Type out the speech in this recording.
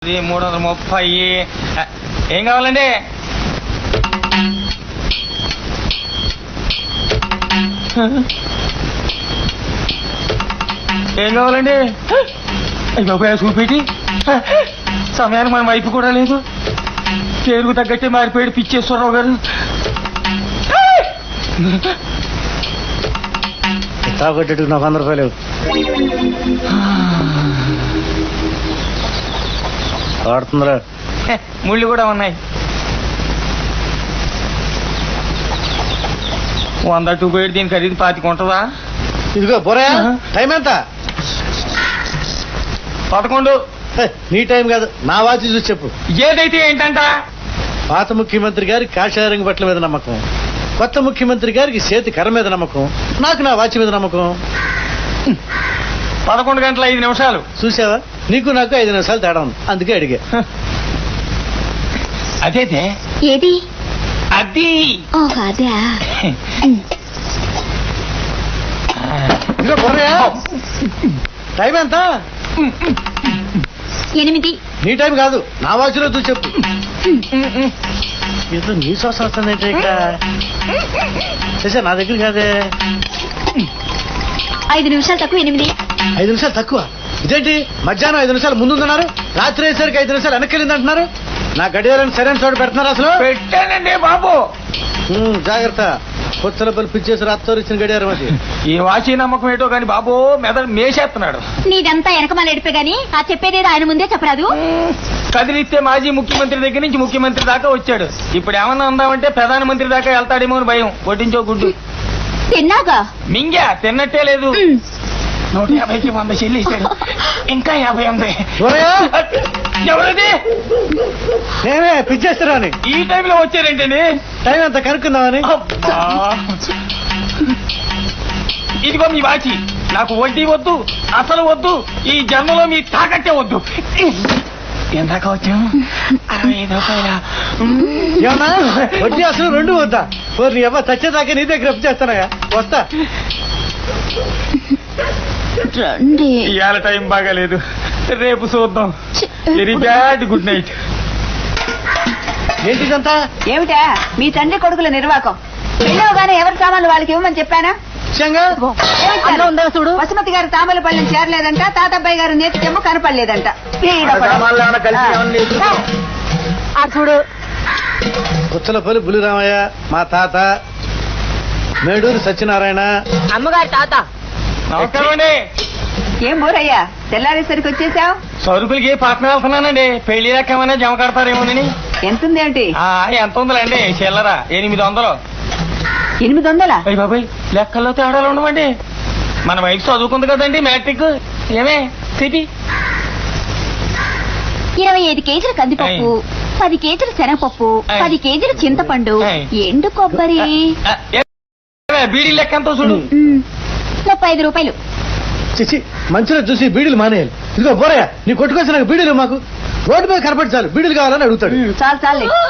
330. ఏం కావాలండి? ఏం కావాలండి? అయ్యి బాబు చూపెట్టి సమయానికి మన వైపు కూడా లేదు. పేరుకు తగ్గట్టే మారిపోయాడు పిచ్చేశ్వరరావు గారు. తాగొట్టేట్టుకు నాకు 100 రూపాయలు ఆడుతుందిరా. ముళ్ళు కూడా ఉన్నాయి. 100 2 దీని ఖరీదు 25 ఉంటుందా? ఇదిగో బొరా, టైం ఎంత? 11. నీ టైం కాదు, నా వాచి చూసి చెప్పు. ఏదైతే ఏంటంట? పాత ముఖ్యమంత్రి గారికి కాషాయరంగ బట్టల మీద నమ్మకం, కొత్త ముఖ్యమంత్రి గారికి చేతి కర్ర మీద నమ్మకం, నాకు నా వాచి మీద నమ్మకం. 11:05 చూసావా, నీకు నాకు 5 నిమిషాలు తేడా ఉంది, అందుకే అడిగా. అదేదే ఏది? అది అదే. ఇదిగో బొర్రయ్య, టైం ఎంత? 8. నీ టైం కాదు, నా వాచిలో చూసి చెప్పు. ఏదో నీ శ్వాస వస్తుంది ఏంటి ఇక్కడ? చేసా నా దగ్గర కాదే. 5 నిమిషాలు తక్కువ 8. 5 నిమిషాలు తక్కువ? ఇదేంటి మధ్యాహ్నం 5 నిమిషాలు ముందున్నారు, రాత్రి అయ్యేసరికి 5 నిమిషాలు వెనక్కి అంటున్నారు. నా గడియాలను సరైన చోట పెడుతున్నారు అసలు. పెట్టానండి బాబు. జాగ్రత్త, కొత్తల పలు పిచ్చేసి రాత్రి ఇచ్చిన గడియారం అది. ఈ వాచి నమ్మకం ఏంటో కానీ బాబు మెదడు మేసేస్తున్నాడు. నీదంతా వెనకమాల ఎడిపే గాని ఆ చెప్పేదేదో ఆయన ముందే చెప్పరాదు. కదిలిస్తే మాజీ ముఖ్యమంత్రి దగ్గర నుంచి ముఖ్యమంత్రి దాకా వచ్చాడు. ఇప్పుడు ఏమన్నా ఉందామంటే ప్రధానమంత్రి దాకా వెళ్తాడేమో అని భయం. వడ్డించో గుడ్డు తిన్నాగా? మింగా తిన్నట్టే లేదు. 150కి 100 చెల్లిసాడు, ఇంకా 50 ఉంది. ఎవరది? నేనే పిచ్చేస్తాను. ఈ టైంలో వచ్చారేంటండి? టైం ఎంత కనుక్కుందామని. ఇదిగో మీ వాచి. నాకు వడ్డీ వద్దు, అసలు వద్దు, ఈ జన్మలో మీ తాకట్టే వద్దు. ఎందాక వచ్చాము? 65 రూపాయల. ఏమన్నా వడ్డీ అసలు 2 వద్దా? నీ అబ్బా చచ్చేదాకా నీ దగ్గర చేస్తానా? వస్తా. రండి. ఇవాళ టైం బాగాలేదు, రేపు చూద్దాం. Very bad. Good night. ఏంటిదంతా? ఏమిటా మీ తండ్రి కొడుకుల నిర్వాకం? వెళ్ళవగానే ఎవరి సామాన్లు వాళ్ళకి ఇవ్వమని చెప్పానా? చూడు, వసుమతి గారు తామలపల్లిని చేరలేదంట, తాతబ్బాయి గారు నేతి చెమ్ము కనపడలేదంట. చూడు, కుచ్చలపల్లి బులిరామయ్య మా తాత, మేడూరు సత్యనారాయణ అమ్మగారు తాత. నమస్కారం అండి. ఏం ఊరయ్యా తెల్లారేసరికి వచ్చేసావు? సరుకులకి పక్కన వెళ్తున్నానండి. పెళ్లి లెక్క ఏమైనా జమ కడతారేమోనని. ఎంతుందేమిటి? ఎంత ఉందిలేండి చిల్లర? 800. 800? అయ్యి బాబాయ్, లెక్కల్లో తేడాలు ఉండవండి. మన వైఫ్ చదువుకుంది కదండి మ్యాట్రిక్. ఏమే సిపి? 25 కేజీల కందిపప్పు, 10 కేజీల శనగపప్పు, 10 కేజీల చింతపండు, ఎండు కొబ్బరి. బీడీ లెక్క ఎంతో చూడు. 35 రూపాయలు. చిచి, మంచిగా చూసి బీడీలు మానేయాలి. ఇదిగో బోరయ్య, నీ కొట్టుకొచ్చి నాకు బీడీలు మాకు రోడ్డు మీద కనపడి చాలు బీడీలు కావాలని అడుగుతాడు. చాలు చాలే.